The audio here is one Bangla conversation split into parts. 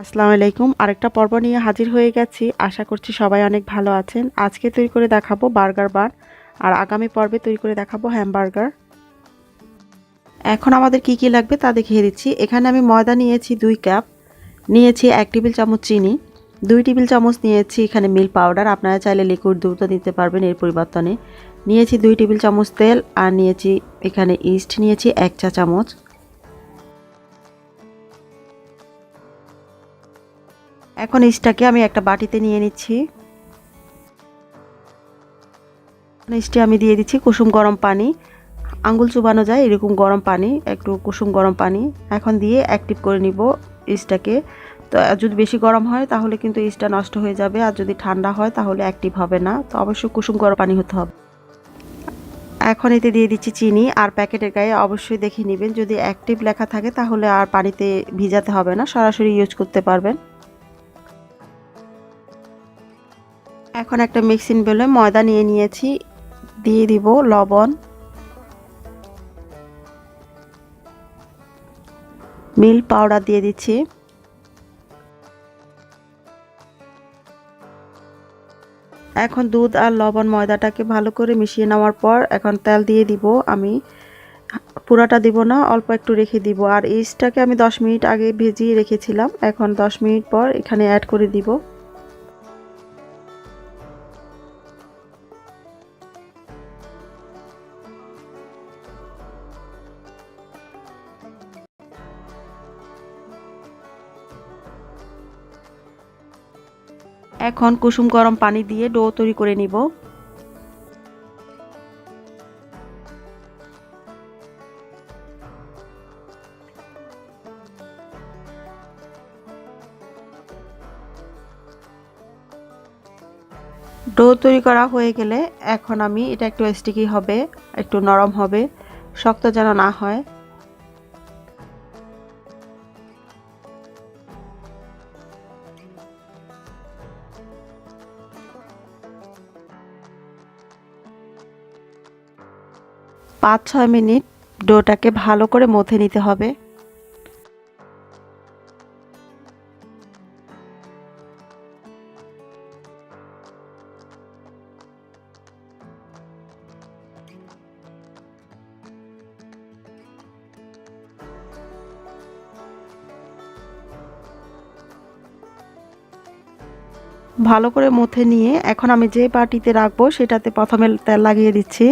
আসসালামু আলাইকুম। আরেকটা পর্ব নিয়ে হাজির হয়ে গেছি। আশা করছি সবাই অনেক ভালো আছেন। আজকে তৈরি করে দেখাবো বার্গার বান, আর আগামী পর্বে তৈরি করে দেখাবো হ্যামবার্গার। এখন আমাদের কি কি লাগবে তা দেখিয়ে দিচ্ছি। এখানে আমি ময়দা নিয়েছি 2 কাপ, নিয়েছি 1 টেবিল চামচ চিনি, 2 টেবিল চামচ নিয়েছি এখানে মিল্ক পাউডার, আপনারা চাইলে লিকুইড দুধও দিতে পারবেন এর পরিবর্তনে। নিয়েছি 2 টেবিল চামচ তেল, আর নিয়েছি এখানে ইস্ট নিয়েছি 1 চা চামচ। এখন ইস্টটাকে আমি একটা বাটিতে নিয়ে নিচ্ছি। ইস্টে আমি দিয়ে দিচ্ছি কুসুম গরম পানি, আঙ্গুল চুবানো যায় এরকম গরম পানি, একটু কুসুম গরম পানি। এখন দিয়ে অ্যাক্টিভ করে নিব ইস্টটাকে। তো যদি বেশি গরম হয় তাহলে কিন্তু ইস্টটা নষ্ট হয়ে যাবে, আর যদি ঠান্ডা হয় তাহলে অ্যাক্টিভ হবে না। তো অবশ্যই কুসুম গরম পানি হতে হবে। এখন এতে দিয়ে দিচ্ছি চিনি, আর প্যাকেটের গায়ে অবশ্যই দেখে নেবেন, যদি অ্যাক্টিভ লেখা থাকে তাহলে আর পানিতে ভিজাতে হবে না, সরাসরি ইউজ করতে পারবেন। এখন একটা মিক্সিং বলে ময়দা নিয়ে নিয়েছি, দিয়ে দিব লবণ, মিল্ক পাউডার দিয়ে দিচ্ছি। এখন দুধ আর লবণ ময়দাটাকে ভালো করে মিশিয়ে নেওয়ার পর এখন তেল দিয়ে দিব। আমি পুরাটা দিব না, অল্প একটু রেখে দিব। আর ইস্টটাকে আমি 10 মিনিট আগে ভিজিয়ে রেখেছিলাম, এখন 10 মিনিট পর এখানে অ্যাড করে দিব। এখন কুসুম গরম পানি দিয়ে ডো তৈরি করে নিব। ডো তৈরি করা হয়ে গেলে এখন আমি এটা একটু স্টিকি হবে, একটু নরম হবে, শক্ত যেন না হয়। পাঁচ 6 মিনিট ডোটাকে ভালো করে মথে নিতে হবে। ভালো করে মথে নিয়ে এখন আমি যে বাটিতে রাখবো সেটাতে প্রথমে তেল লাগিয়ে দিচ্ছি।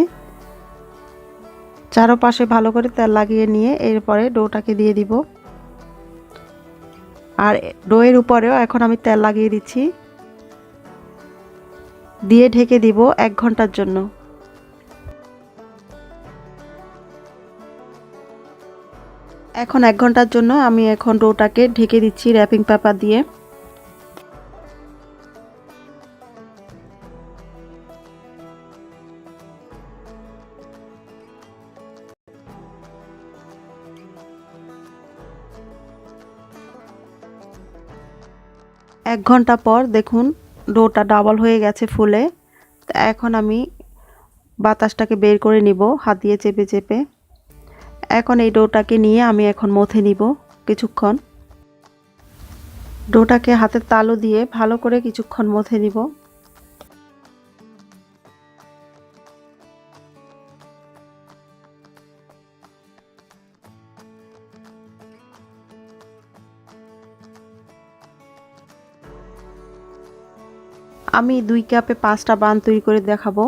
চারপাশে ভালো করে তেল লাগিয়ে নিয়ে এরপরে ডোটাকে দিয়ে দিব। আর ডোয়ের উপরেও এখন আমি তেল লাগিয়ে দিচ্ছি, দিয়ে ঢেকে দিব 1 ঘন্টার জন্য। এখন 1 ঘন্টার জন্য আমি এখন ডোটাকে ঢেকে দিচ্ছি র্যাপিং পেপার দিয়ে। এক ঘন্টা পর দেখুন ডোটা ডাবল হয়ে গেছে ফুলে। তো এখন আমি বাতাসটাকে বের করে নিব হাত দিয়ে চেপে চেপে। এখন এই ডোটাকে নিয়ে আমি এখন মথে নিব কিছুক্ষণ। ডোটাকে হাতের তালু দিয়ে ভালো করে কিছুক্ষণ মথে নিব। আমি 2 কাপে 5টা বান তৈরি করে দেখাবো।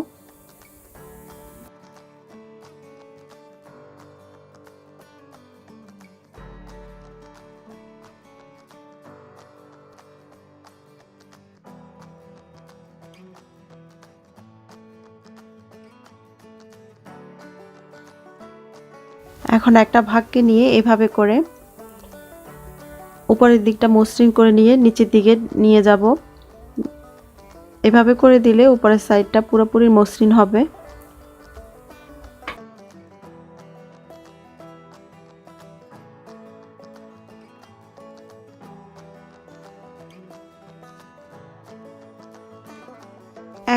এখন একটা ভাগকে নিয়ে এভাবে করে উপরের দিকটা মসৃণ করে নিয়ে নিচের দিকে নিয়ে যাব। এভাবে করে দিলে উপরের সাইডটা পুরোপুরি মসৃণ হবে।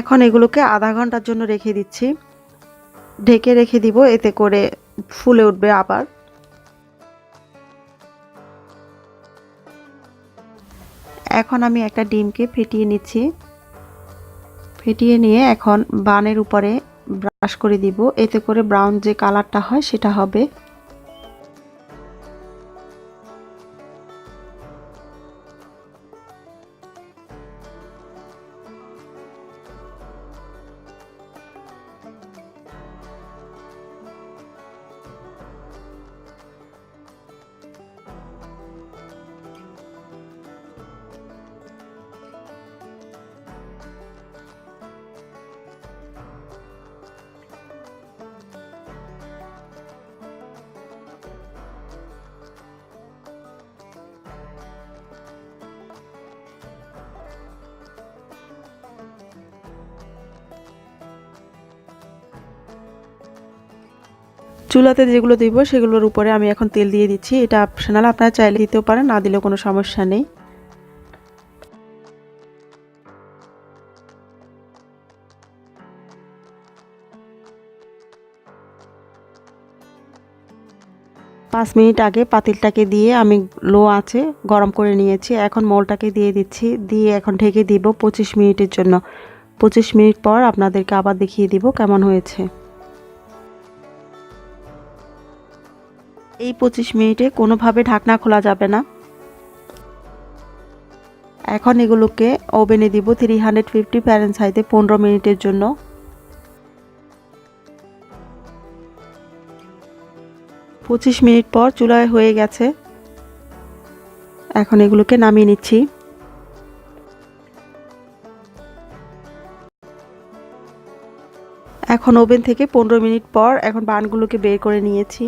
এখন এগুলোকে আধা ঘন্টার জন্য রেখে দিচ্ছি, ঢেকে রেখে দিব, এতে করে ফুলে উঠবে আবার। এখন আমি একটা ডিমকে ফেটিয়ে নিচ্ছি। ফেটিয়ে নিয়ে এখন বানের উপরে ব্রাশ করে দিব, এতে করে ব্রাউন যে কালারটা হয় সেটা হবে। চুলাতে যেগুলো দিব সেগুলোর উপরে আমি এখন তেল দিয়ে দিচ্ছি। এটা অপশনাল, আপনারা চাইলে দিতেও পারেন, না দিলেও কোনো সমস্যা নেই। পাঁচ মিনিট আগে পাতিলটাকে দিয়ে আমি লো আঁচে গরম করে নিয়েছি। এখন মোলটাকে দিয়ে দিচ্ছি, দিয়ে এখন ঢেকে দিব 25 মিনিটের জন্য। 25 মিনিট পর আপনাদেরকে আবার দেখিয়ে দিব কেমন হয়েছে। এই 25 মিনিটে কোনোভাবে ঢাকনা খোলা যাবে না। এখন এগুলোকে ওভেনে দিব 350 ফ্যারেনহাইটে 15 মিনিটের জন্য। 25 মিনিট পর চুলায় হয়ে গেছে। এখন এগুলোকে নামিয়ে নিচ্ছি। এখন ওভেন থেকে 15 মিনিট পর এখন বানগুলোকে বের করে নিয়েছি।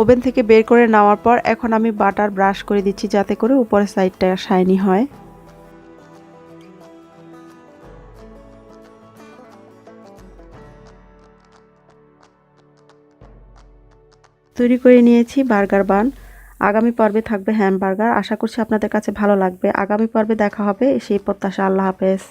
ওভেন থেকে বের করে নেওয়ার পর এখন আমি বাটার ব্রাশ করে দিচ্ছি, যাতে করে উপরের সাইডটা শাইনি হয়। তৈরি করে নিয়েছি বার্গার বান। আগামী পর্বে থাকবে হ্যামবার্গার। আশা করছি আপনাদের কাছে ভালো লাগবে। আগামী পর্বে দেখা হবে, সেই প্রত্যাশা। আল্লাহ হাফেজ।